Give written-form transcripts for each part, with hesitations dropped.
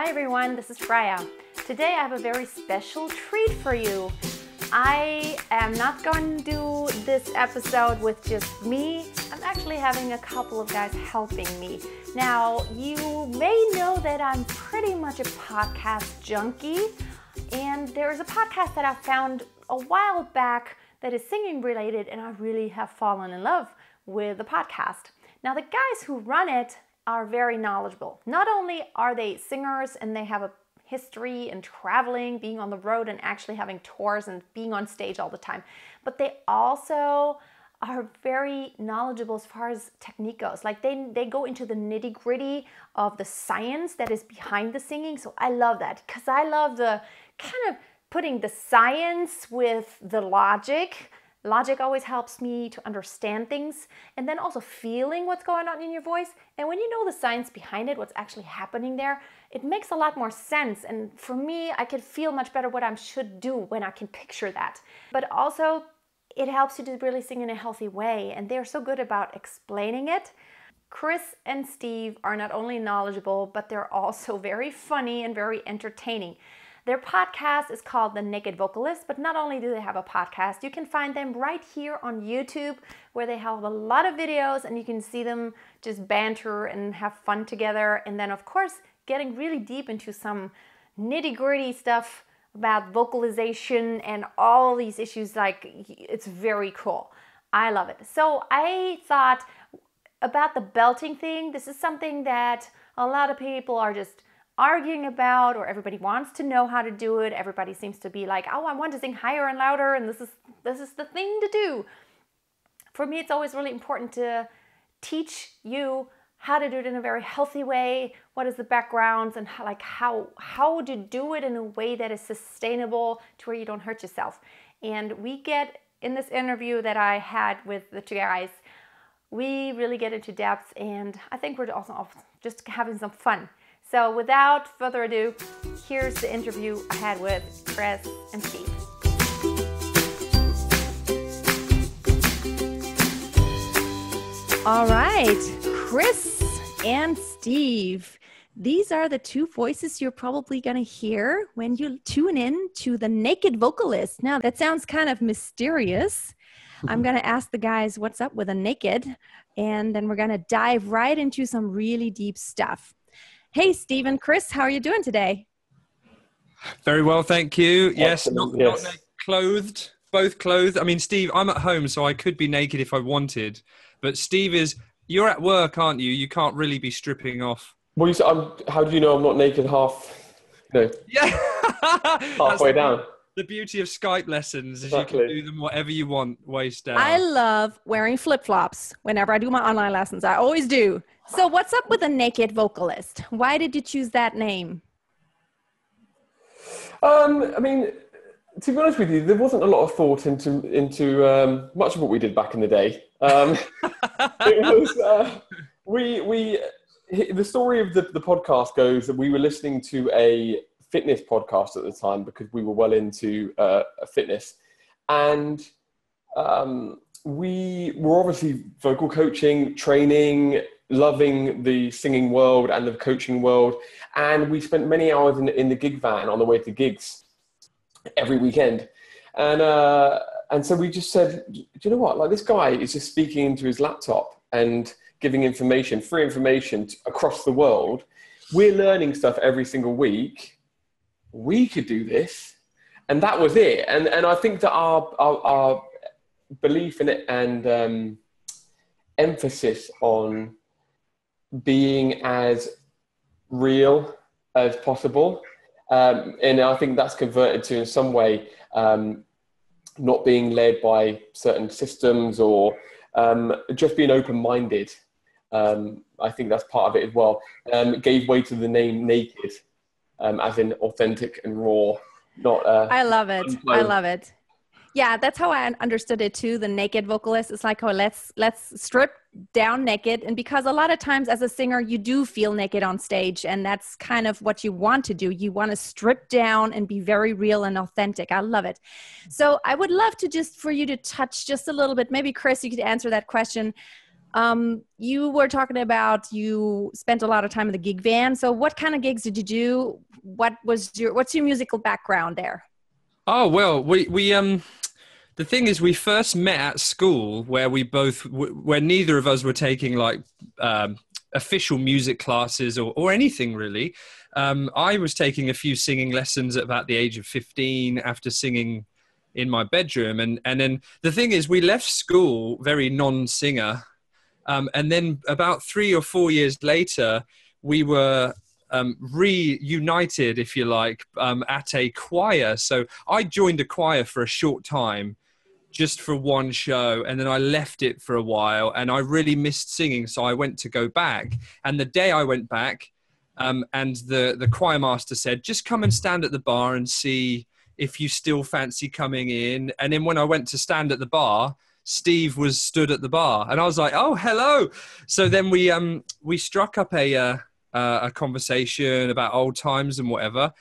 Hi everyone, this is Freya. Today I have a very special treat for you. I am not going to do this episode with just me. I'm actually having a couple of guys helping me. Now, you may know that I'm pretty much a podcast junkie, and there is a podcast that I found a while back that is singing related, and I really have fallen in love with the podcast. Now, the guys who run it are very knowledgeable. Not only are they singers and they have a history in traveling, being on the road and actually having tours and being on stage all the time, but they also are very knowledgeable as far as technique goes. Like they go into the nitty-gritty of the science that is behind the singing. So I love that because I love the kind of putting the science with the logic. Logic always helps me to understand things, and then also feeling what's going on in your voice. And when you know the science behind it, what's actually happening there, it makes a lot more sense. And for me, I can feel much better what I should do when I can picture that. But also, it helps you to really sing in a healthy way, and they're so good about explaining it. Chris and Steve are not only knowledgeable, but they're also very funny and very entertaining. Their podcast is called The Naked Vocalist, but not only do they have a podcast, you can find them right here on YouTube, where they have a lot of videos and you can see them just banter and have fun together. And then of course, getting really deep into some nitty-gritty stuff about vocalization and all these issues. Like, it's very cool. I love it. So I thought about the belting thing. This is something that a lot of people are just arguing about, or everybody wants to know how to do it. Everybody seems to be like, oh, I want to sing higher and louder, and this is the thing to do. For me, it's always really important to teach you how to do it in a very healthy way. What is the backgrounds, and how to do it in a way that is sustainable to where you don't hurt yourself. And we get in this interview that I had with the two guys, we really get into depth, and I think we're also just having some fun. So without further ado, here's the interview I had with Chris and Steve. All right, Chris and Steve. These are the two voices you're probably going to hear when you tune in to The Naked Vocalist. Now, that sounds kind of mysterious. I'm going to ask the guys what's up with a naked, and then we're going to dive right into some really deep stuff. Hey, Steve and Chris, how are you doing today? Very well, thank you. Yes, Excellent, not clothed, both clothed. I mean, Steve, I'm at home, so I could be naked if I wanted. But Steve you're at work, aren't you? You can't really be stripping off. Well, how do you know I'm not naked Yeah. halfway down? The beauty of Skype lessons is Exactly. You can do them whatever you want, waist down. I love wearing flip-flops whenever I do my online lessons. I always do. So what's up with a Naked Vocalist? Why did you choose that name? I mean, to be honest with you, there wasn't a lot of thought into much of what we did back in the day. It was the story of the podcast goes that we were listening to a fitness podcast at the time because we were well into fitness, and we were obviously vocal coaching, training, loving the singing world and the coaching world, and we spent many hours in the gig van on the way to gigs every weekend, and so we just said, do you know what, like, this guy is just speaking into his laptop and giving information, free information across the world. We're learning stuff every single week. We could do this. And that was it. And I think that our belief in it and emphasis on being as real as possible, and I think that's converted to, in some way, not being led by certain systems or just being open-minded. I think that's part of it as well. It gave way to the name Naked, as in authentic and raw. Not. I love it. I love it. Yeah, that's how I understood it too. The Naked Vocalist is like, oh, let's strip down naked. And because a lot of times as a singer, you do feel naked on stage, and that's kind of what you want to do. You want to strip down and be very real and authentic. I love it. So I would love to for you to touch just a little bit. Maybe Chris, you could answer that question. You were talking about you spent a lot of time in the gig van. So what kind of gigs did you do? What's your musical background there? Oh, well, the thing is, we first met at school where where neither of us were taking like official music classes or anything really. I was taking a few singing lessons at about the age of 15 after singing in my bedroom. And then the thing is, we left school very non-singer. And then about 3 or 4 years later, we were reunited, if you like, at a choir. So I joined a choir for a short time, just for one show, and then I left it for a while, and I really missed singing, so I went to go back. And the day I went back, and the choir master said, just come and stand at the bar and see if you still fancy coming in. And then when I went to stand at the bar, Steve was stood at the bar, and I was like, oh, hello. So then we struck up a conversation about old times and whatever.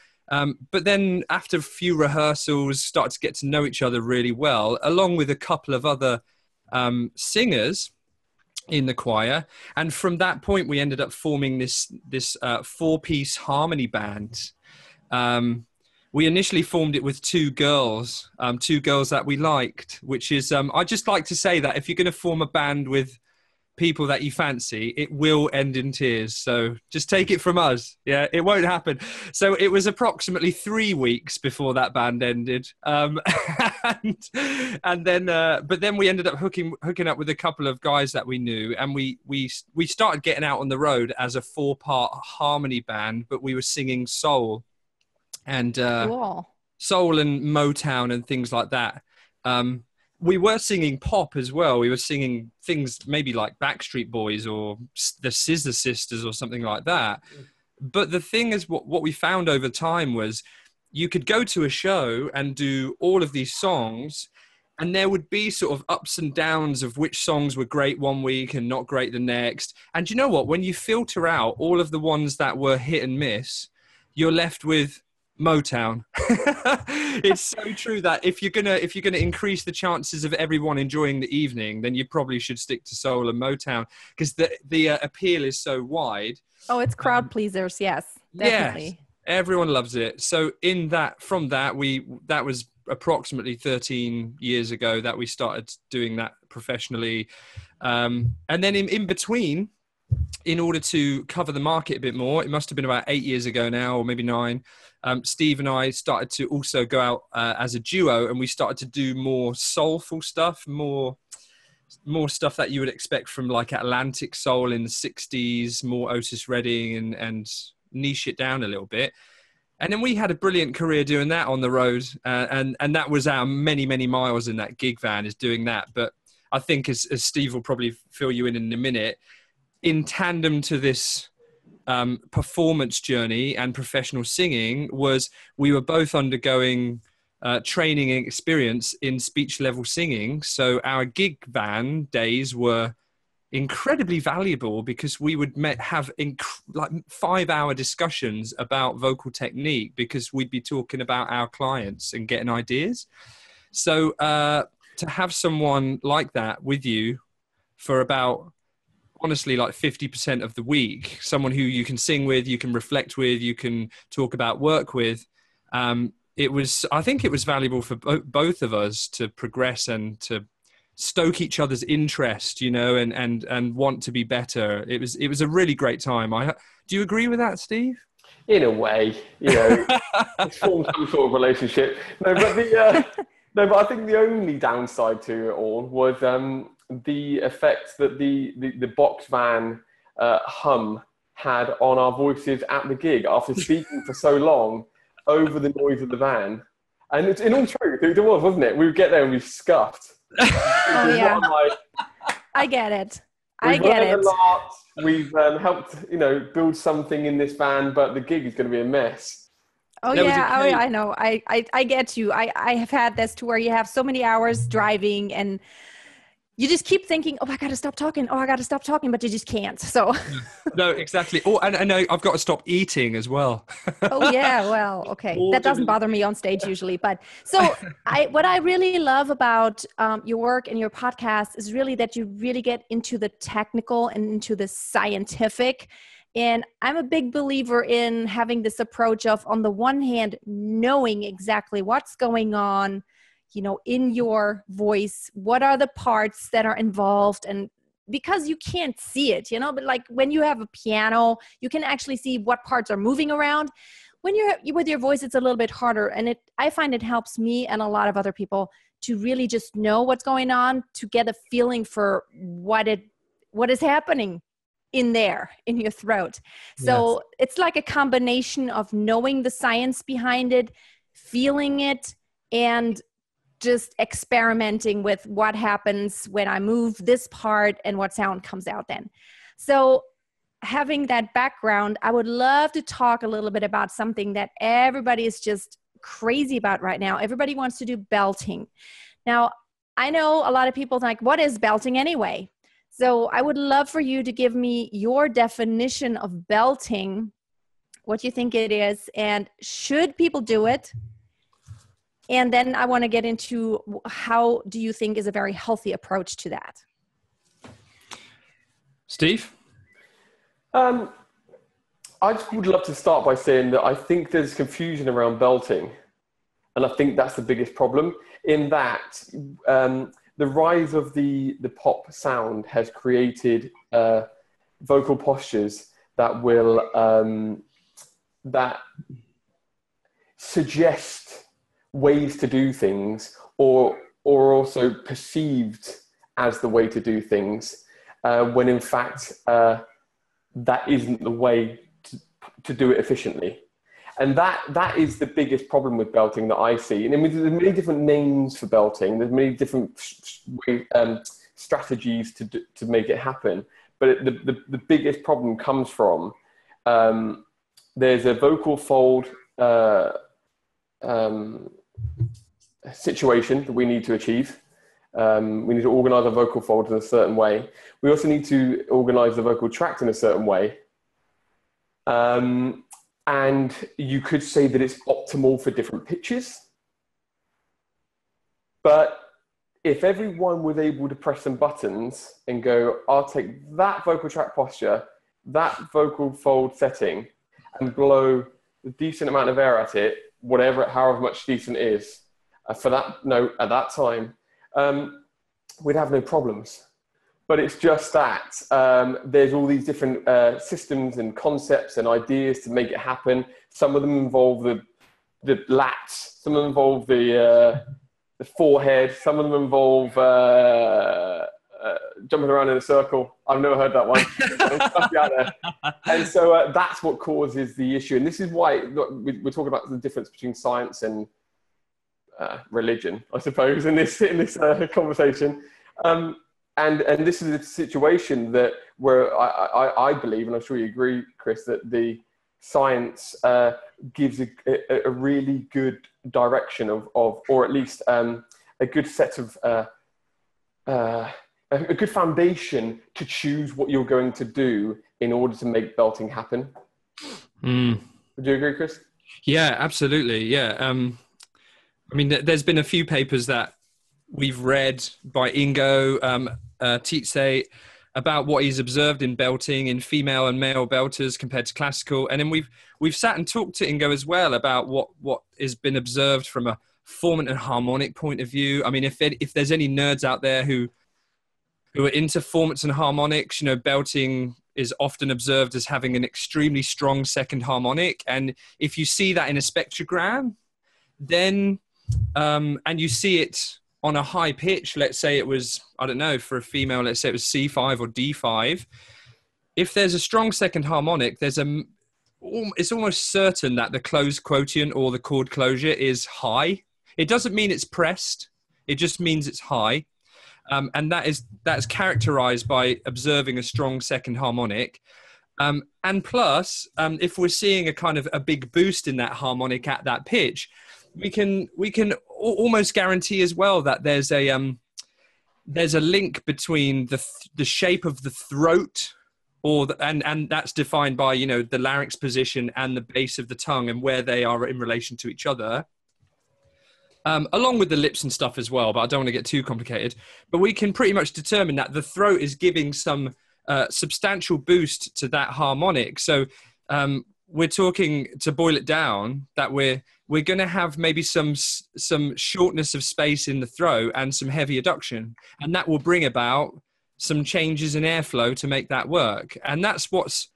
But then after a few rehearsals, started to get to know each other really well, along with a couple of other singers in the choir. And from that point, we ended up forming this 4-piece harmony band. We initially formed it with two girls that we liked, which is, I just like to say that if you're going to form a band with people that you fancy, it will end in tears. So just take it from us. Yeah, it won't happen. So it was approximately 3 weeks before that band ended. And then, but then we ended up hooking up with a couple of guys that we knew, and we started getting out on the road as a 4-part harmony band, but we were singing soul and Cool. soul and Motown and things like that. We were singing pop as well. We were singing things maybe like Backstreet Boys or the Scissor Sisters or something like that. But the thing is, what we found over time was you could go to a show and do all of these songs, and there would be sort of ups and downs of which songs were great one week and not great the next. And you know what? When you filter out all of the ones that were hit and miss, you're left with Motown. It's so true that if you're gonna increase the chances of everyone enjoying the evening, then you probably should stick to soul and Motown, because the appeal is so wide. Oh, it's crowd pleasers. Yes, definitely. Yes, everyone loves it. So from that was approximately 13 years ago that we started doing that professionally. And then in between, in order to cover the market a bit more, it must have been about 8 years ago now, or maybe 9, Steve and I started to also go out as a duo, and we started to do more soulful stuff, more stuff that you would expect from like Atlantic soul in the 60s, more Otis Redding, and niche it down a little bit. And then we had a brilliant career doing that on the road, and that was our many, many miles in that gig van, is doing that. But I think, as Steve will probably fill you in a minute, in tandem to this performance journey and professional singing, was we were both undergoing training and experience in speech level singing. So our gig van days were incredibly valuable, because we would have like 5-hour discussions about vocal technique, because we'd be talking about our clients and getting ideas. So to have someone like that with you for about, honestly, like 50% of the week, someone who you can sing with, you can reflect with, you can talk about work with, I think it was valuable for both of us to progress and to stoke each other's interest, and want to be better. It was a really great time. Do you agree with that, Steve? In a way, it's formed some sort of relationship. No, but I think the only downside to it all was the effect that the box van hum had on our voices at the gig after speaking for so long over the noise of the van. And it's in all truth, it was, wasn't it? We would get there and we scuffed. Oh yeah, I get it. We've learned a lot. We've helped, build something in this van, but the gig is going to be a mess. Oh yeah, I know. I get you. I have had this to where you have so many hours driving, and you just keep thinking, oh, I got to stop talking. Oh, I got to stop talking, but you just can't. So no, exactly. Oh, and I know I've got to stop eating as well. oh yeah, well, okay. That doesn't bother me on stage usually, but so what I really love about your work and your podcast is really that you really get into the technical and into the scientific. And I'm a big believer in having this approach of, on the one hand, knowing exactly what's going on, you know, in your voice, what are the parts that are involved, and because you can't see it, you know, but like when you have a piano, you can actually see what parts are moving around. When you're with your voice, it's a little bit harder. And I find it helps me and a lot of other people to really just know what's going on, to get a feeling for what is happening in there, in your throat. So yes, it's like a combination of knowing the science behind it, feeling it, and just experimenting with what happens when I move this part and what sound comes out then. So having that background, I would love to talk a little bit about something that everybody is just crazy about right now. Everybody wants to do belting. Now, I know a lot of people think, what is belting anyway? So I would love for you to give me your definition of belting, what you think it is, and should people do it? And then I want to get into how do you think is a very healthy approach to that? Steve? I just would love to start by saying that I think there's confusion around belting. And I think that's the biggest problem, in that the rise of the pop sound has created vocal postures that will that suggest ways to do things, or also perceived as the way to do things, when in fact that isn't the way to do it efficiently. And that is the biggest problem with belting that I see. And I mean, there's many different names for belting. There's many different strategies to make it happen. But the biggest problem comes from there's a vocal fold situation that we need to achieve. We need to organize our vocal folds in a certain way. We also need to organize the vocal tract in a certain way. And you could say that it's optimal for different pitches. But if everyone was able to press some buttons and go, I'll take that vocal tract posture, that vocal fold setting, and blow a decent amount of air at it, however much decent is, for that note at that time, we'd have no problems. But it's just that there's all these different systems and concepts and ideas to make it happen. Some of them involve the lats, some of them involve the forehead, some of them involve jumping around in a circle. I've never heard that one. Out there. And so that's what causes the issue. And this is why we're talking about the difference between science and religion, I suppose, in this conversation. And this is a situation where I believe, and I'm sure you agree, Chris, that the science gives a really good direction of or at least a good set of a good foundation to choose what you're going to do in order to make belting happen. Would you agree, Chris? Yeah, absolutely. Yeah. I mean, there's been a few papers that we've read by Ingo Tietze about what he's observed in belting in female and male belters compared to classical. And then we've sat and talked to Ingo as well about what has been observed from a formant and harmonic point of view. I mean, if there's any nerds out there who are into formants and harmonics, you know, belting is often observed as having an extremely strong second harmonic. And if you see that in a spectrogram, then, and you see it on a high pitch, let's say it was, I don't know, for a female, let's say it was C5 or D5. If there's a strong second harmonic, it's almost certain that the closed quotient or the chord closure is high. It doesn't mean it's pressed. It just means it's high. And that's characterized by observing a strong second harmonic. And plus, if we're seeing a kind of a big boost in that harmonic at that pitch, we can almost guarantee as well that there's there's a link between the shape of the throat, and that's defined by, you know, the larynx position and the base of the tongue and where they are in relation to each other, along with the lips and stuff as well, but I don't want to get too complicated. But we can pretty much determine that the throat is giving some substantial boost to that harmonic. So we're talking, to boil it down, that we're going to have maybe some shortness of space in the throat and some heavy adduction, and that will bring about some changes in airflow to make that work. And that's what's,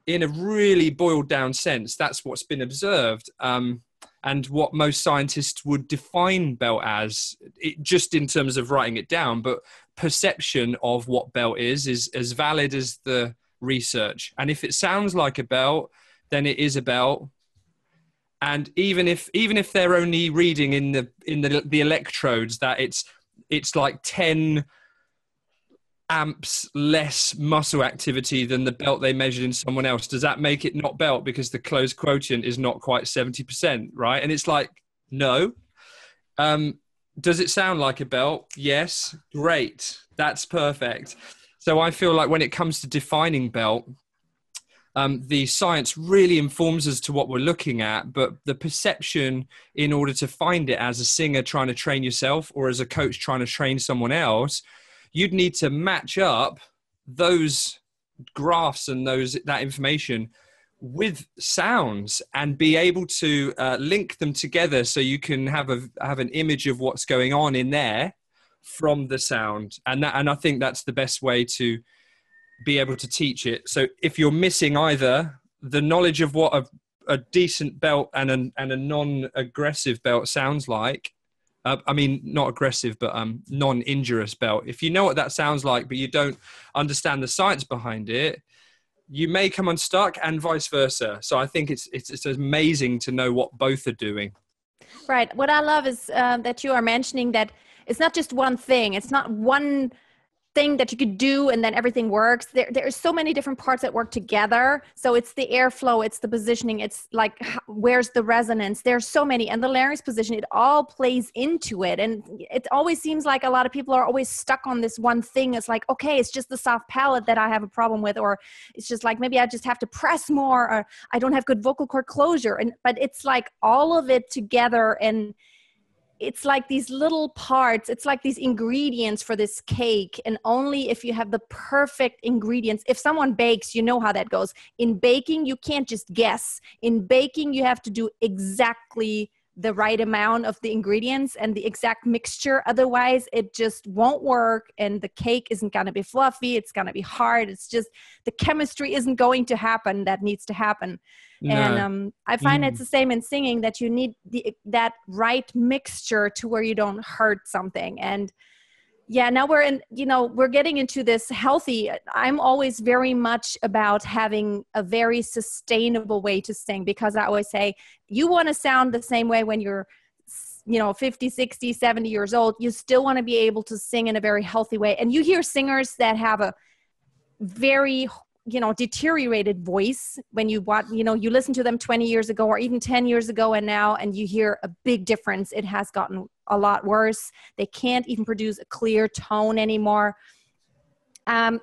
in a really boiled down sense, that's what's been observed, and what most scientists would define belt as, just in terms of writing it down. But perception of what belt is as valid as the research. And if it sounds like a belt, then it is a belt. And even if they're only reading in the electrodes that it's like 10 amps less muscle activity than the belt they measured in someone else, does that make it not belt because the closed quotient is not quite 70%, right? And it's like, no. Does it sound like a belt? Yes. Great. That's perfect. So I feel like when it comes to defining belt, the science really informs us to what we're looking at, but the perception, in order to find it as a singer trying to train yourself or as a coach trying to train someone else, you'd need to match up those graphs and that information with sounds and be able to link them together so you can have an image of what's going on in there from the sound. And I think that's the best way to be able to teach it. So if you're missing either the knowledge of what a decent belt and a non-aggressive belt sounds like, I mean, not aggressive, but non-injurious belt. If you know what that sounds like, but you don't understand the science behind it, you may come unstuck, and vice versa. So I think it's amazing to know what both are doing. Right. What I love is that you are mentioning that it's not just one thing. It's not one thing that you could do and then everything works. There are so many different parts that work together. So it's the airflow, it's the positioning, it's like where's the resonance. There's so many, and the larynx position, it all plays into it. And it always seems like a lot of people are always stuck on this one thing. It's like, okay, it's just the soft palate that I have a problem with, or it's just like maybe I just have to press more, or I don't have good vocal cord closure. But it's like all of it together, and it's like these little parts, it's like these ingredients for this cake. And only if you have the perfect ingredients, if someone bakes, you know how that goes. In baking, you can't just guess. In baking, you have to do exactly the right amount of the ingredients and the exact mixture. Otherwise, it just won't work. And the cake isn't going to be fluffy. It's going to be hard. It's just the chemistry isn't going to happen that needs to happen. No. And I find it's the same in singing, that you need that right mixture to where you don't hurt something. And yeah, now we're getting into this healthy. I'm always very much about having a very sustainable way to sing, because I always say, you want to sound the same way when you're, 50, 60, 70 years old. You still want to be able to sing in a very healthy way. And you hear singers that have a very, deteriorated voice when you listen to them 20 years ago or even 10 years ago and now, and you hear a big difference. It has gotten a lot worse. They can't even produce a clear tone anymore.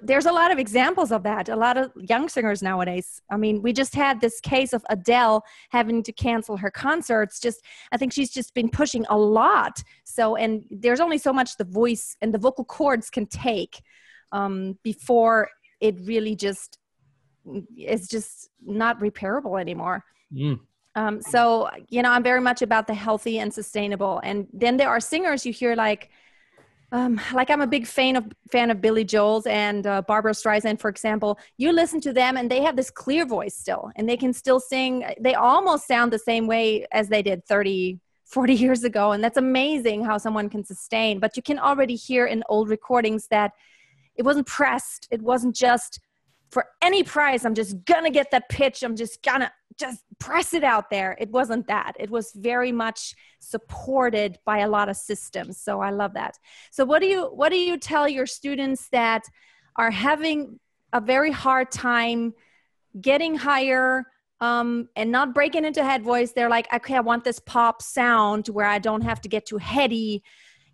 There's a lot of examples of that. A lot of young singers nowadays. I mean, we just had this case of Adele having to cancel her concerts. I think she's just been pushing a lot. So, and there's only so much the voice and the vocal cords can take before it really is just not repairable anymore. So, I'm very much about the healthy and sustainable. And then there are singers you hear like I'm a big fan of Billy Joel's and Barbara Streisand, for example. You listen to them and they have this clear voice still, and they can still sing. They almost sound the same way as they did 30, 40 years ago. And that's amazing how someone can sustain. But you can already hear in old recordings that it wasn't pressed. It wasn't just for any price, I'm just gonna get that pitch. I'm just gonna press it out there. It wasn't that. It was very much supported by a lot of systems. So I love that. So what do you tell your students that are having a very hard time getting higher and not breaking into head voice? They're like, okay, I want this pop sound where I don't have to get too heady.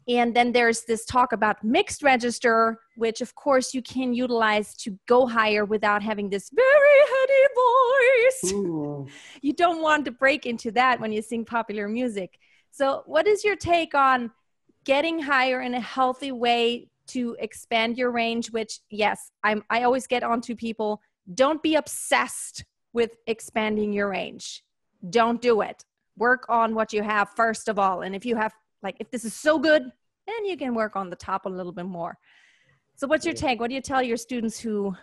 And then there's this talk about mixed register, which of course you can utilize to go higher without having this very heady voice. Ooh. You don't want to break into that when you sing popular music. So what is your take on getting higher in a healthy way to expand your range? Which, yes, I always get onto people, don't be obsessed with expanding your range. Don't do it. Work on what you have first of all. And if you have, like, if this is so good, then you can work on the top a little bit more. So what's your take? What do you tell your students who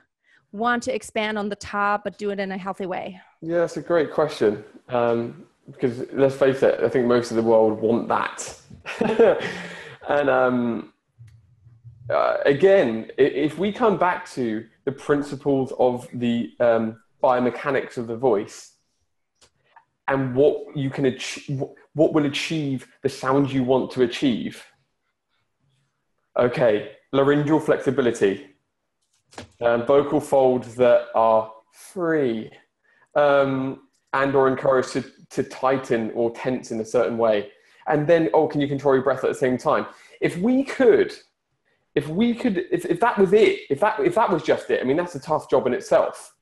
want to expand on the top, but do it in a healthy way? Yeah, that's a great question. Because let's face it, I think most of the world want that. And again, if we come back to the principles of the biomechanics of the voice and what you can achieve, what will achieve the sound you want to achieve. Okay, laryngeal flexibility, vocal folds that are free, and or encouraged to tighten or tense in a certain way. And then, can you control your breath at the same time? If that was it, if that was just it, I mean, that's a tough job in itself.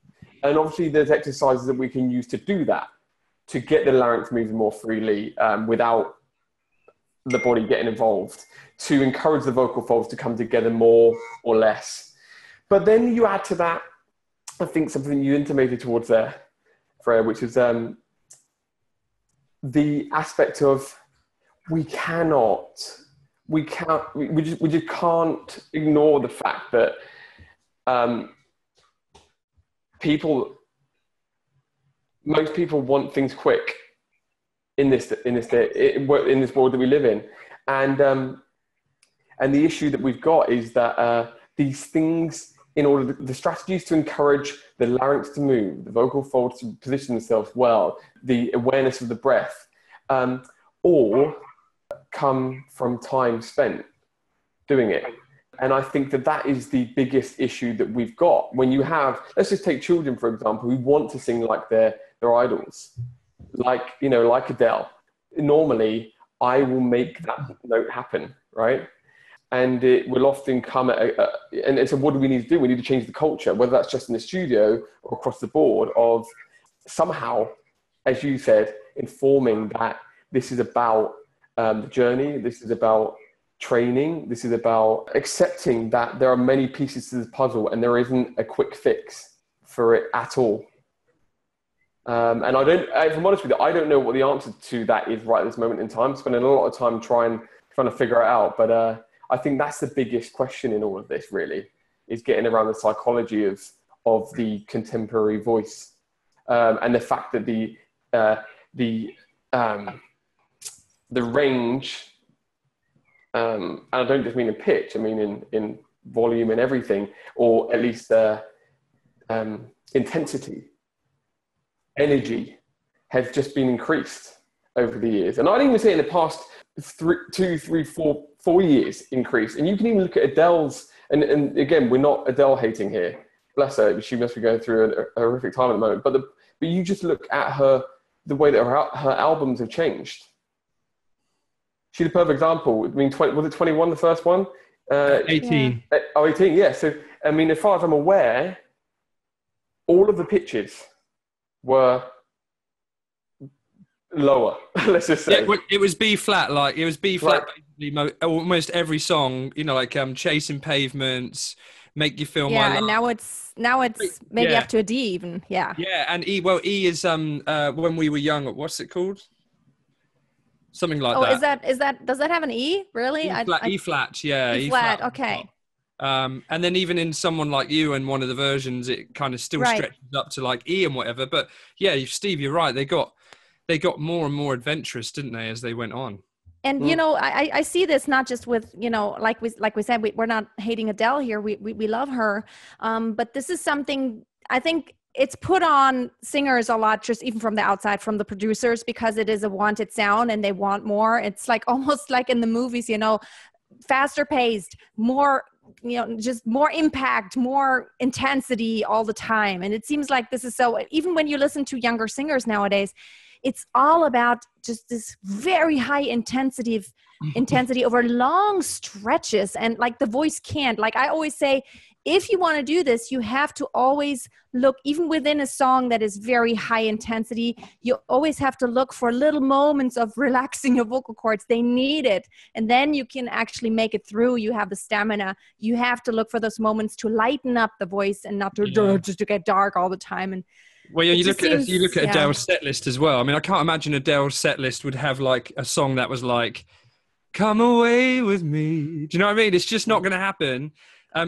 And obviously there's exercises that we can use to do that, to get the larynx moving more freely without the body getting involved, to encourage the vocal folds to come together more or less. But then you add to that, I think, something you intimated towards there, Freya, which is the aspect of we just can't ignore the fact that most people want things quick in this world that we live in, and the issue that we've got is that these things, in order the strategies to encourage the larynx to move, the vocal folds to position themselves well, the awareness of the breath, all come from time spent doing it. And I think that is the biggest issue that we've got. When you have, let's just take children, for example, who want to sing like their idols, like Adele. Normally, I will make that note happen, right? And it will often come and so what do we need to do? We need to change the culture, whether that's just in the studio or across the board, of somehow, as you said, informing that this is about the journey, this is about training, this is about accepting that there are many pieces to the puzzle and there isn't a quick fix for it at all. And if I'm honest with you, I don't know what the answer to that is right at this moment in time. I'm spending a lot of time trying to figure it out. But I think that's the biggest question in all of this, really, is getting around the psychology of the contemporary voice, and the fact that the range, and I don't just mean in pitch, I mean in volume and everything, or at least intensity, energy, has just been increased over the years. And I'd even say in the past 2, 3, 4 years increase. And you can even look at Adele's, and again, we're not Adele hating here. Bless her, she must be going through a horrific time at the moment. But you just look at her, the way that her albums have changed. She's a perfect example. I mean, was it 21, the first one? 18. Yeah. 18, yeah. So, I mean, as far as I'm aware, all of the pitches were lower, let's just say. Yeah, it was B flat, basically almost every song, like Chasing Pavements, Make You Feel My Love. Yeah, and now it's maybe up to a D even, yeah. Yeah, and E is When We Were Young, what's it called? Something like that. Does that have an E, really? E flat, yeah. E flat, okay. And then even in Someone Like You, and one of the versions, it kind of still stretches up to like E and whatever. But yeah, Steve, you're right. They got more and more adventurous, didn't they, as they went on? And I see this not just with like we said, we're not hating Adele here. We love her, but this is something I think it's put on singers a lot, just even from the outside, from the producers, because it is a wanted sound and they want more. It's like almost like in the movies, faster paced, more, just more impact, more intensity all the time. And it seems like this is so, even when you listen to younger singers nowadays, it's all about just this very high intensity over long stretches. And like the voice can't, like I always say, if you want to do this, you have to always look, even within a song that is very high intensity, you always have to look for little moments of relaxing your vocal cords. They need it. And then you can actually make it through. You have the stamina. You have to look for those moments to lighten up the voice and not to just to get dark all the time. And well, you look at Adele's set list as well. I mean, I can't imagine Adele's set list would have like a song that was like, "Come away with me." Do you know what I mean? It's just not going to happen.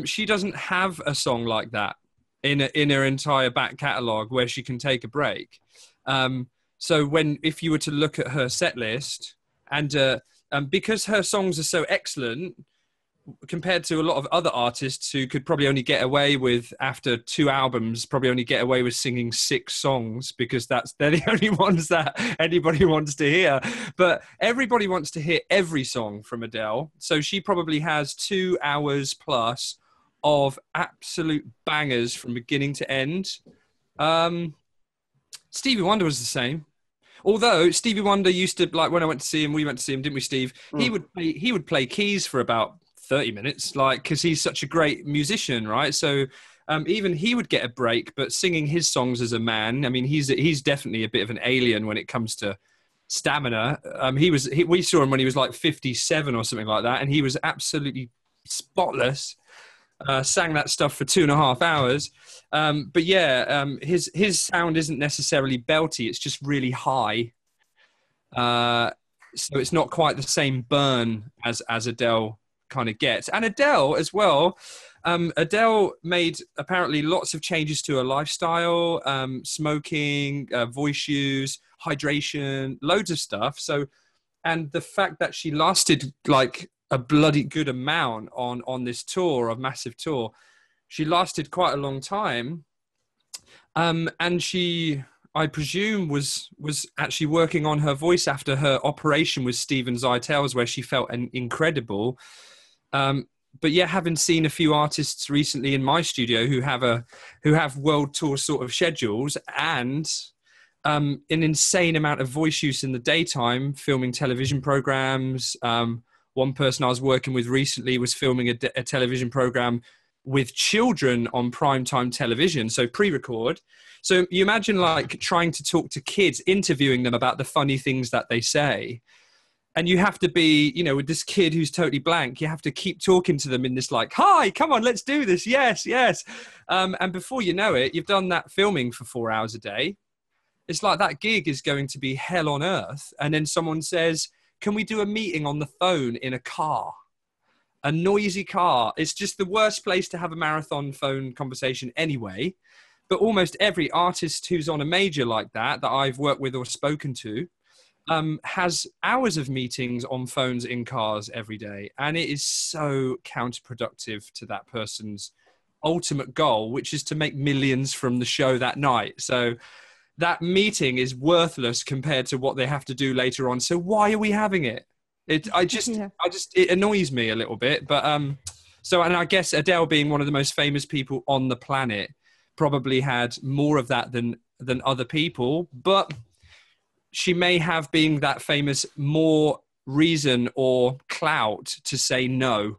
She doesn't have a song like that in her entire back catalogue where she can take a break. So if you were to look at her set list, and because her songs are so excellent compared to a lot of other artists who could probably only get away with, after 2 albums, probably only get away with singing 6 songs because they're the only ones that anybody wants to hear. But everybody wants to hear every song from Adele. So she probably has 2 hours plus of absolute bangers from beginning to end. Stevie Wonder was the same. Although Stevie Wonder used to, like when I went to see him, we went to see him, didn't we, Steve? He would play keys for about 30 minutes, like, because he's such a great musician, right? So even he would get a break, but singing his songs as a man, I mean, he's definitely a bit of an alien when it comes to stamina. We saw him when he was like 57 or something like that, and he was absolutely spotless. Sang that stuff for 2.5 hours. But yeah, his sound isn't necessarily belty, it's just really high. So it's not quite the same burn as Adele kind of gets. And Adele as well, Adele made apparently lots of changes to her lifestyle, smoking, voice use, hydration, loads of stuff. So, and the fact that she lasted like a bloody good amount on this tour, a massive tour, she lasted quite a long time. And she, I presume, was actually working on her voice after her operation with Steven Zeitels, where she felt incredible. But yeah, having seen a few artists recently in my studio who have world tour sort of schedules and an insane amount of voice use in the daytime, filming television programs. One person I was working with recently was filming a television program with children on primetime television, so pre-record. So you imagine like trying to talk to kids, interviewing them about the funny things that they say. And you have to be, you know, with this kid who's totally blank, you have to keep talking to them in this like, "Hi, come on, let's do this. Yes, yes." And before you know it, you've done that filming for 4 hours a day. It's like that gig is going to be hell on earth. And then someone says, "Can we do a meeting on the phone in a car?" A noisy car. It's just the worst place to have a marathon phone conversation anyway. But almost every artist who's on a major like that I've worked with or spoken to, has hours of meetings on phones in cars every day. And it is so counterproductive to that person's ultimate goal, which is to make millions from the show that night. So that meeting is worthless compared to what they have to do later on. So why are we having it? It annoys me a little bit. But and I guess Adele, being one of the most famous people on the planet, probably had more of that than other people. But she may have, being that famous, more reason or clout to say no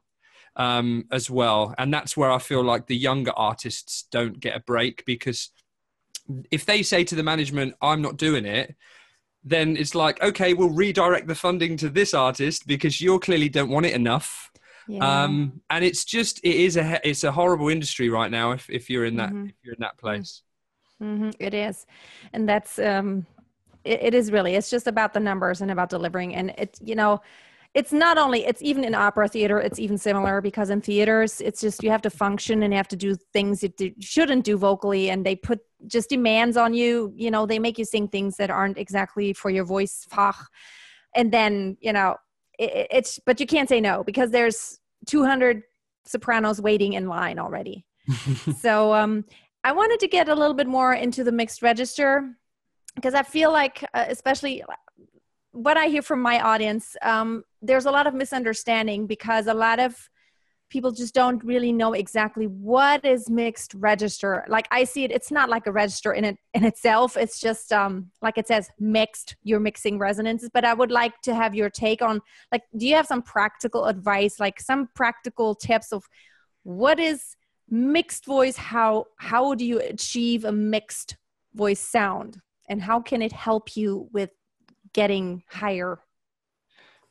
as well. And that's where I feel like the younger artists don't get a break, because if they say to the management, "I'm not doing it," then it's like, okay, we'll redirect the funding to this artist because you clearly don't want it enough. Yeah. And it's a horrible industry right now if you're in that, if you're in that place. Mm-hmm. It is. And that's, it is really, it's just about the numbers and about delivering. And it's, you know, it's not only, it's even in opera theater, it's even similar, because in theaters, it's just, you have to function and you have to do things you shouldn't do vocally. And they put just demands on you, you know, they make you sing things that aren't exactly for your voice fach. And then, you know, but you can't say no, because there's 200 sopranos waiting in line already. So I wanted to get a little bit more into the mixed register, because I feel like, especially what I hear from my audience, there's a lot of misunderstanding, because a lot of people just don't really know exactly what is mixed register. Like I see it, it's not like a register in itself. It's just like it says mixed, you're mixing resonances. But I would like to have your take on, like, do you have some practical advice, like some practical tips of what is mixed voice? How do you achieve a mixed voice sound? And how can it help you with getting higher?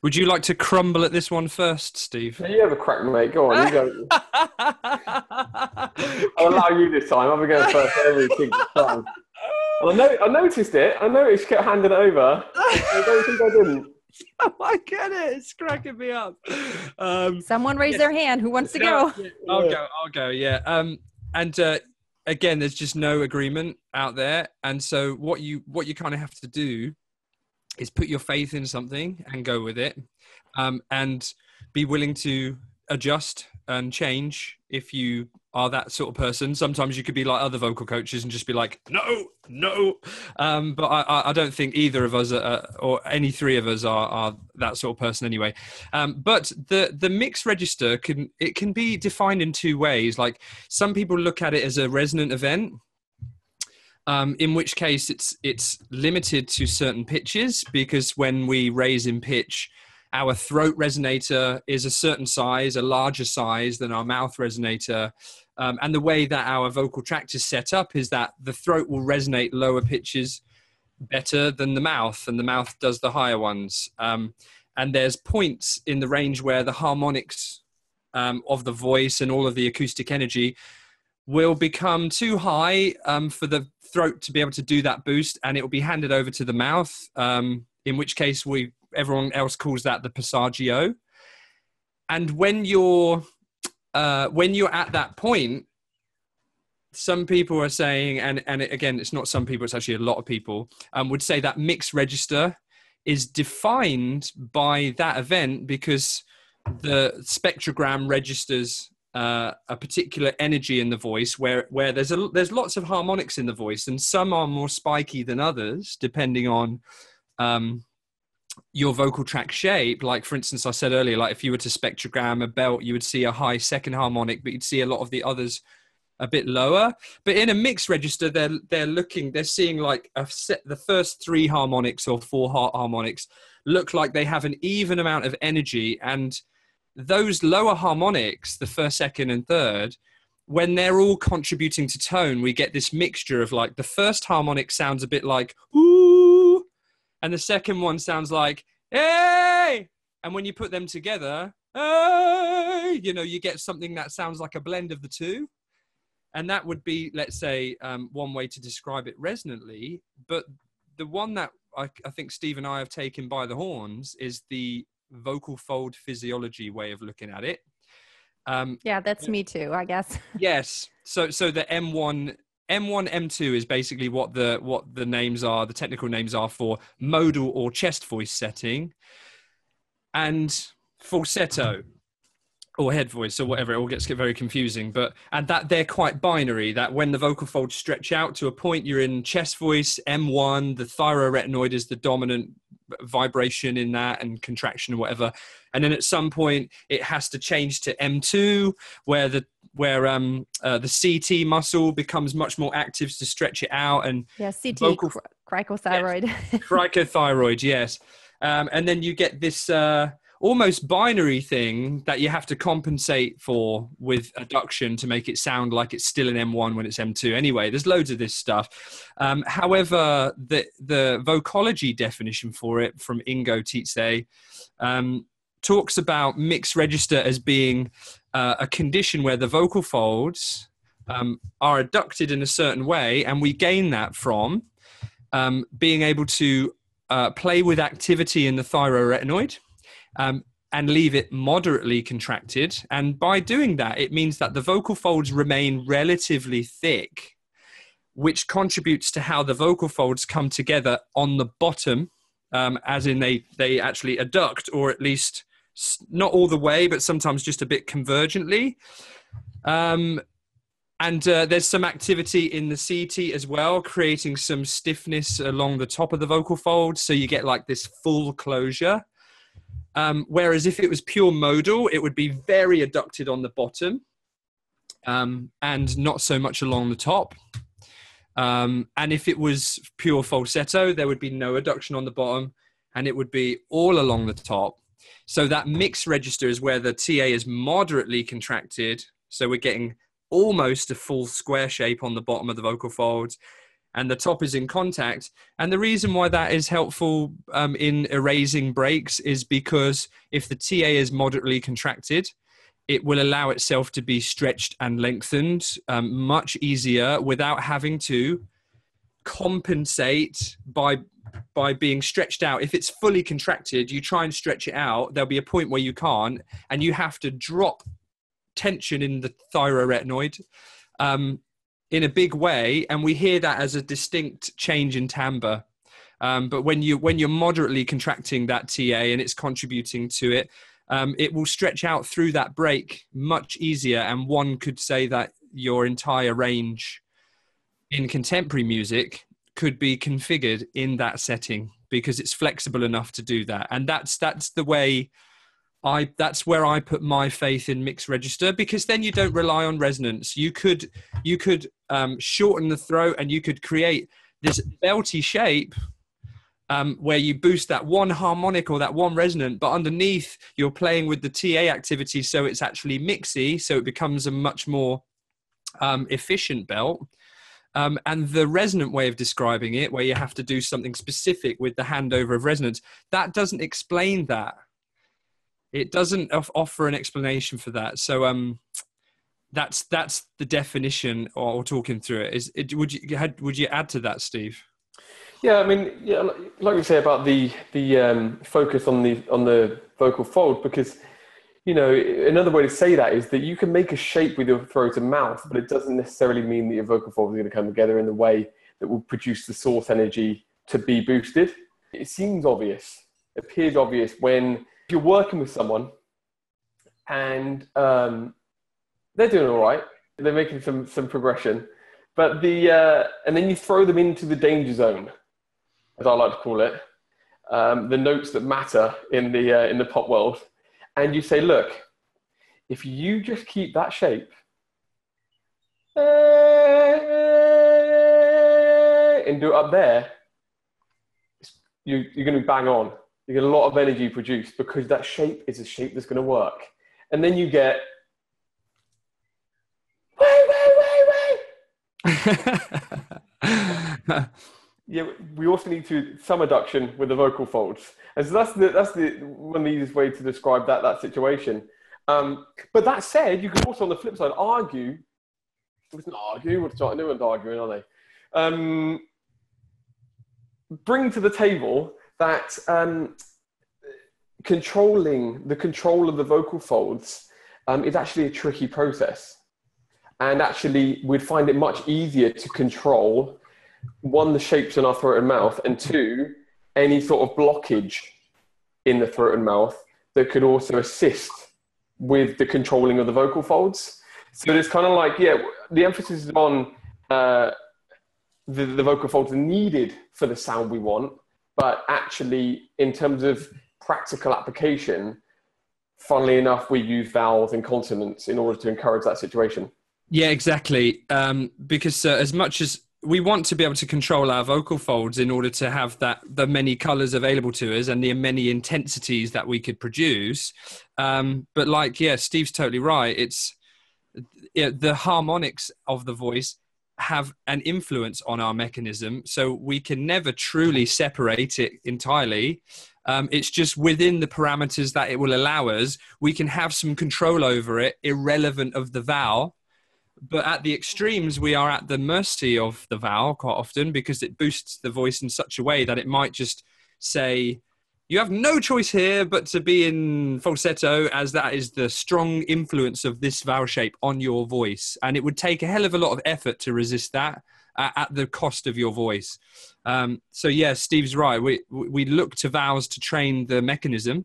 Would you like to crumble at this one first, Steve? Yeah, you have a crack, mate. Go on, you go. I'll allow you this time. I'll be going first every single time. And I noticed it. I noticed you kept handing it over. I don't think I didn't. Oh, I get it. It's cracking me up. Someone raise their hand. Who wants to go? I'll go. Yeah. Again, there's just no agreement out there. And so what you kind of have to do is put your faith in something and go with it, and be willing to adjust and change if you are that sort of person. Sometimes you could be like other vocal coaches and just be like, no. But I don't think either of us or any three of us are that sort of person anyway. But the mixed register can be defined in two ways. Like some people look at it as a resonant event, in which case it's limited to certain pitches, because when we raise in pitch, our throat resonator is a certain size, a larger size than our mouth resonator. And the way that our vocal tract is set up is that the throat will resonate lower pitches better than the mouth, and the mouth does the higher ones. And there's points in the range where the harmonics of the voice and all of the acoustic energy will become too high for the throat to be able to do that boost, and it will be handed over to the mouth, in which case everyone else calls that the passaggio. And when you're at that point, some people are saying, and again, it's not some people, it's actually a lot of people, would say that mixed register is defined by that event because the spectrogram registers a particular energy in the voice where there's lots of harmonics in the voice, and some are more spiky than others depending on your vocal tract shape. Like for instance, I said earlier, like if you were to spectrogram a belt, you would see a high second harmonic, but you'd see a lot of the others a bit lower. But in a mixed register, they're seeing like the first three harmonics or four harmonics look like they have an even amount of energy, and those lower harmonics, the first, second, and third, when they're all contributing to tone, we get this mixture of like the first harmonic sounds a bit like ooh, and the second one sounds like hey, and when you put them together, hey, you get something that sounds like a blend of the two. And that would be, let's say, one way to describe it resonantly. But the one that I think Steve and I have taken by the horns is the vocal fold physiology way of looking at it. Yeah, that's me too, I guess. Yes. So the M1, M2 is basically what the names are, the technical names are for modal or chest voice setting, and falsetto or head voice or whatever. It all gets very confusing, and that they're quite binary, that when the vocal folds stretch out to a point, you're in chest voice, M1, the thyroretinoid is the dominant vibration in that and contraction or whatever. And then at some point it has to change to M2 where the CT muscle becomes much more active to stretch it out. And CT, cricothyroid. Yes, cricothyroid, yes. And then you get this almost binary thing that you have to compensate for with adduction to make it sound like it's still an M1 when it's M2. Anyway, there's loads of this stuff. However, the vocology definition for it from Ingo Tietze talks about mixed register as being a condition where the vocal folds are adducted in a certain way, and we gain that from being able to play with activity in the thyroretinoid, and leave it moderately contracted. And by doing that, it means that the vocal folds remain relatively thick, which contributes to how the vocal folds come together on the bottom, as in they actually adduct, or at least not all the way, but sometimes just a bit convergently. And there's some activity in the CT as well, creating some stiffness along the top of the vocal folds. So you get like this full closure. Whereas if it was pure modal, it would be very adducted on the bottom and not so much along the top. And if it was pure falsetto, there would be no adduction on the bottom and it would be all along the top. So that mixed register is where the TA is moderately contracted. So we're getting almost a full square shape on the bottom of the vocal folds, and the top is in contact. And the reason why that is helpful in erasing breaks is because if the TA is moderately contracted, it will allow itself to be stretched and lengthened much easier without having to compensate by being stretched out. If it's fully contracted, you try and stretch it out, there'll be a point where you can't, and you have to drop tension in the thyroretinoid in a big way, and we hear that as a distinct change in timbre. But when you're moderately contracting that TA and it's contributing to it, it will stretch out through that break much easier. And one could say that your entire range in contemporary music could be configured in that setting because it's flexible enough to do that. And that's the way that's where I put my faith in mixed register, because then you don't rely on resonance. You could shorten the throat and you could create this belty shape where you boost that one harmonic or that one resonant, but underneath you're playing with the TA activity, so it's actually mixy, so it becomes a much more efficient belt. And the resonant way of describing it, where you have to do something specific with the handover of resonance, that doesn't explain that. It doesn't offer an explanation for that. So that's the definition, or talking through it. Would you add to that, Steve? Yeah, I mean, yeah, like we say about the focus on the vocal fold, because, you know, another way to say that is that you can make a shape with your throat and mouth, but it doesn't necessarily mean that your vocal folds are going to come together in the way that will produce the source energy to be boosted. It seems obvious, appears obvious when you're working with someone and they're doing all right, they're making some progression, but and then you throw them into the danger zone, as I like to call it, the notes that matter in the pop world. And you say, look, if you just keep that shape and do it up there, you're going to be bang on. You get a lot of energy produced because that shape is a shape that's going to work. And then you get, yeah, we also need some adduction with the vocal folds. And so that's the one of the easiest way to describe that situation. But that said, you can also on the flip side argue, it's not argue, no one's arguing, are they? Bring to the table that controlling the control of the vocal folds is actually a tricky process. And actually, we'd find it much easier to control, one, the shapes in our throat and mouth, and two, any sort of blockage in the throat and mouth that could also assist with the controlling of the vocal folds. So it's kind of like, yeah, the emphasis is on the vocal folds are needed for the sound we want, but actually, in terms of practical application, funnily enough, we use vowels and consonants in order to encourage that situation. Yeah, exactly. Because as much as we want to be able to control our vocal folds in order to have the many colors available to us and the many intensities that we could produce. But like, yeah, Steve's totally right. It's the harmonics of the voice have an influence on our mechanism. So we can never truly separate it entirely. It's just within the parameters that it will allow us, we can have some control over it, irrelevant of the vowel. But at the extremes, we are at the mercy of the vowel quite often because it boosts the voice in such a way that it might just say, you have no choice here but to be in falsetto, as that is the strong influence of this vowel shape on your voice. And it would take a hell of a lot of effort to resist that at the cost of your voice. So yeah, Steve's right. We look to vowels to train the mechanism.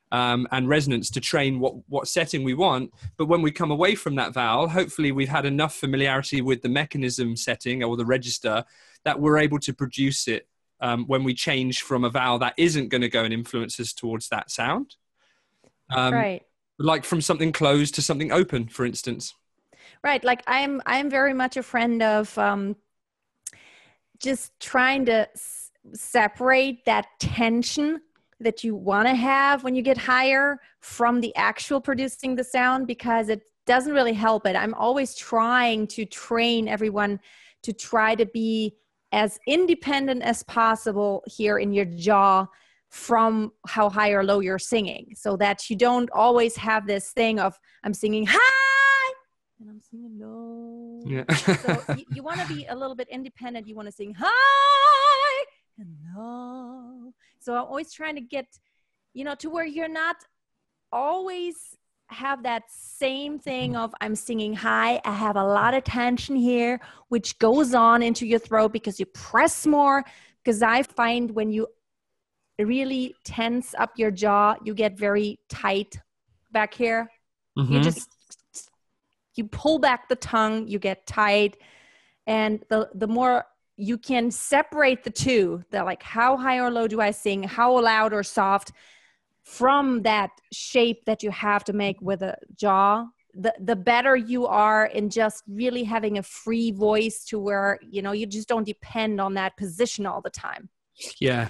And resonance to train what setting we want. But when we come away from that vowel, hopefully we've had enough familiarity with the mechanism setting or the register that we're able to produce it when we change from a vowel that isn't going to go and influence us towards that sound. Right. Like from something closed to something open, for instance. Right. Like I'm very much a friend of just trying to separate that tension that you want to have when you get higher from the actual producing the sound, because it doesn't really help it. I'm always trying to train everyone to try to be as independent as possible here in your jaw from how high or low you're singing, so that you don't always have this thing of I'm singing high and I'm singing low. Yeah. So you want to be a little bit independent. You want to sing high and low. So I'm always trying to get, to where you're not always have that same thing of I'm singing high. I have a lot of tension here, which goes on into your throat because you press more. Because I find when you really tense up your jaw, you get very tight back here. Mm-hmm. You pull back the tongue, you get tight. And the more you can separate the two, the like how high or low do I sing, how loud or soft, from that shape that you have to make with a jaw, the better you are in just really having a free voice to where, you just don't depend on that position all the time. Yeah.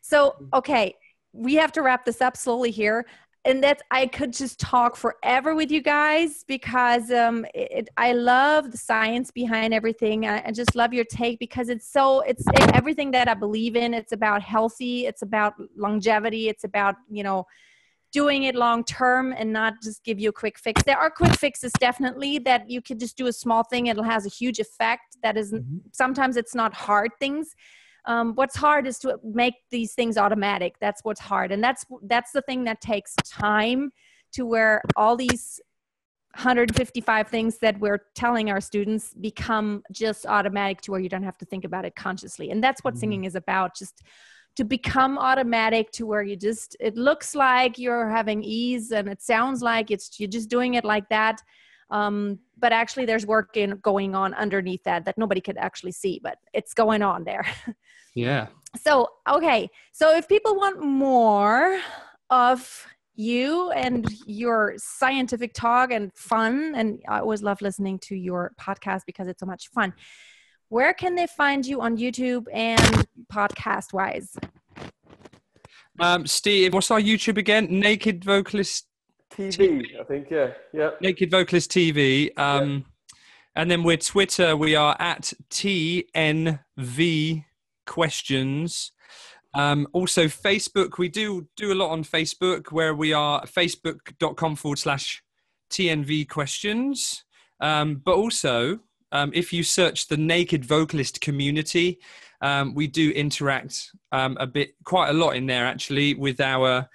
So, okay, we have to wrap this up slowly here. And I could just talk forever with you guys because I love the science behind everything. I just love your take because it's everything that I believe in. It's about healthy. It's about longevity. It's about, doing it long term and not just give you a quick fix. There are quick fixes definitely that you could just do a small thing. It has a huge effect. That isn't, sometimes it's not hard things. What's hard is to make these things automatic. That's what's hard. And that's the thing that takes time, to where all these 155 things that we're telling our students become just automatic, to where you don't have to think about it consciously. And that's what singing is about, just to become automatic, to where it looks like you're having ease and it sounds like you're just doing it like that. But actually there's work going on underneath that nobody could actually see, but it's going on there. Yeah. So, okay. So if people want more of you and your scientific talk and fun, and I always love listening to your podcast because it's so much fun, where can they find you on YouTube and podcast wise? Steve, what's our YouTube again? Naked Vocalist TV, I think. Yeah. Naked Vocalist TV. And then with Twitter, we are at TNV Questions. Also Facebook, we do a lot on Facebook, where we are facebook.com/TNV Questions. But also, if you search the Naked Vocalist community, we do interact quite a lot in there actually with our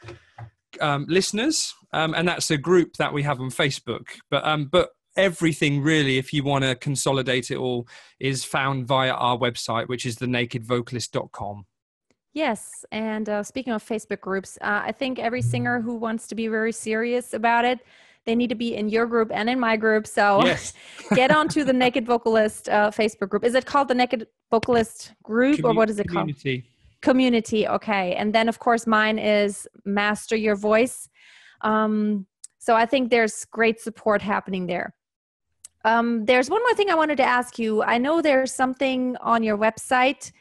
listeners. And that's a group that we have on Facebook. But everything really, if you want to consolidate it all, is found via our website, which is thenakedvocalist.com. Yes. And speaking of Facebook groups, I think every singer who wants to be very serious about it, they need to be in your group and in my group. So yes. Get onto the Naked Vocalist Facebook group. Is it called the Naked Vocalist group or what is it called? Community. Okay. And then of course mine is Master Your Voice. So I think there's great support happening there. There's one more thing I wanted to ask you. I know there's something on your website.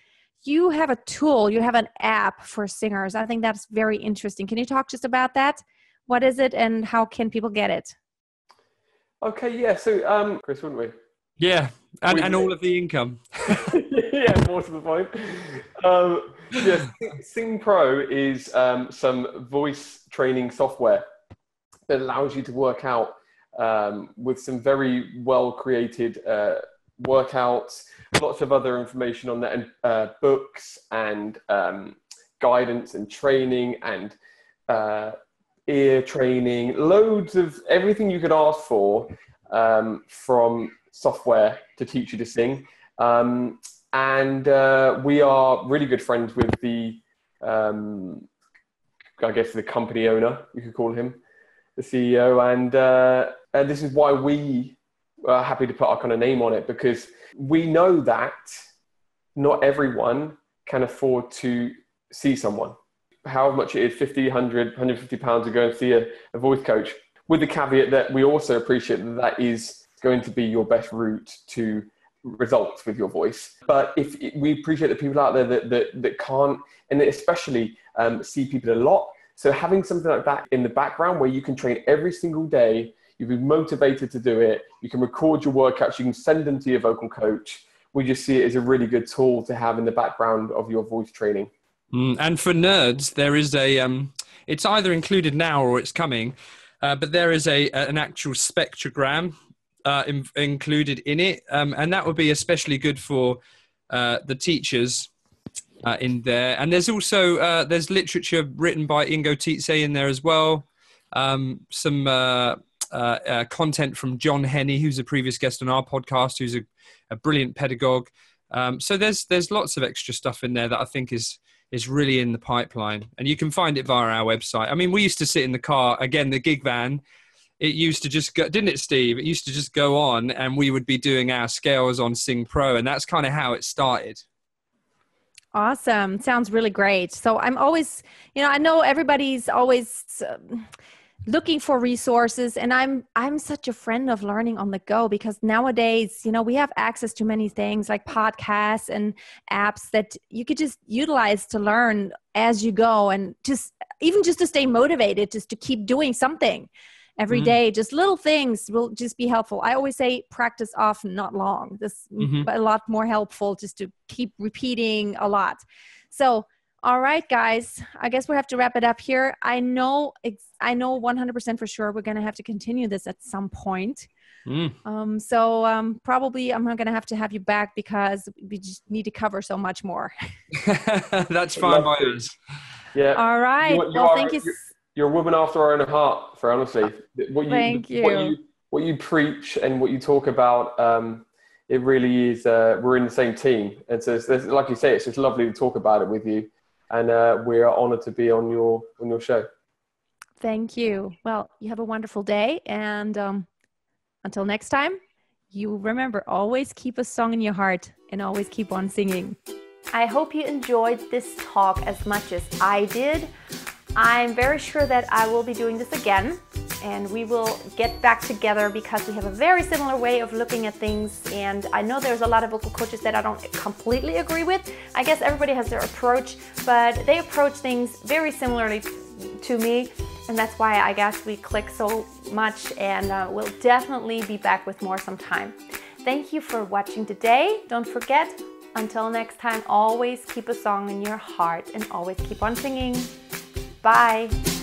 You have a tool, you have an app for singers. I think that's very interesting. Can you talk just about that? What is it and how can people get it? Okay, yeah. So, Chris, wouldn't we? Yeah, and all of the income. Yeah, more to the point. Yes, Sing Pro is some voice training software that allows you to work out with some very well-created workouts, lots of other information on that, and books and guidance and training and ear training, loads of everything you could ask for from software to teach you to sing. And we are really good friends with the, I guess, the company owner, you could call him, the CEO. And this is why we are happy to put our kind of name on it, because we know that not everyone can afford to see someone. how much it is, 50, 100, 150 pounds to go and see a voice coach, with the caveat that we also appreciate that that is going to be your best route to results with your voice. But if we appreciate the people out there that can't, and especially see people a lot. So having something like that in the background where you can train every single day, you'll be motivated to do it, you can record your workouts, you can send them to your vocal coach. We just see it as a really good tool to have in the background of your voice training. And for nerds, there is it's either included now or it's coming, but there is an actual spectrogram included in it. And that would be especially good for the teachers in there. And there's also, there's literature written by Ingo Tietze in there as well. Some content from John Henney, who's a previous guest on our podcast, who's a brilliant pedagogue. So there's lots of extra stuff in there that I think is really in the pipeline, and you can find it via our website. I mean, we used to sit in the car, again, the gig van, it used to just go, didn't it, Steve? It used to just go on and we would be doing our scales on Sing Pro, and that's kind of how it started. Awesome. Sounds really great. So I'm always, I know everybody's always looking for resources, and I'm such a friend of learning on the go, because nowadays, we have access to many things like podcasts and apps that you could just utilize to learn as you go, and just to stay motivated, just to keep doing something every day. Just little things will just be helpful. I always say practice often, not long. This a lot more helpful just to keep repeating a lot. So, all right, guys, I guess we have to wrap it up here. I know 100% for sure we're going to have to continue this at some point. So probably I'm not going to have you back, because we just need to cover so much more. That's fine by us. Yeah. All right. Thank you. You're a woman after our own heart, for honestly. Thank you. What you preach and what you talk about, it really is, we're in the same team. And so, like you say, it's just lovely to talk about it with you. And we are honored to be on your show. Thank you. Well, you have a wonderful day. And until next time, you remember, always keep a song in your heart and always keep on singing. I hope you enjoyed this talk as much as I did. I'm very sure that I will be doing this again, and we will get back together, because we have a very similar way of looking at things. And I know there's a lot of vocal coaches that I don't completely agree with. I guess everybody has their approach, but they approach things very similarly to me. And that's why I guess we click so much, and we'll definitely be back with more sometime. Thank you for watching today. Don't forget, until next time, always keep a song in your heart and always keep on singing. Bye.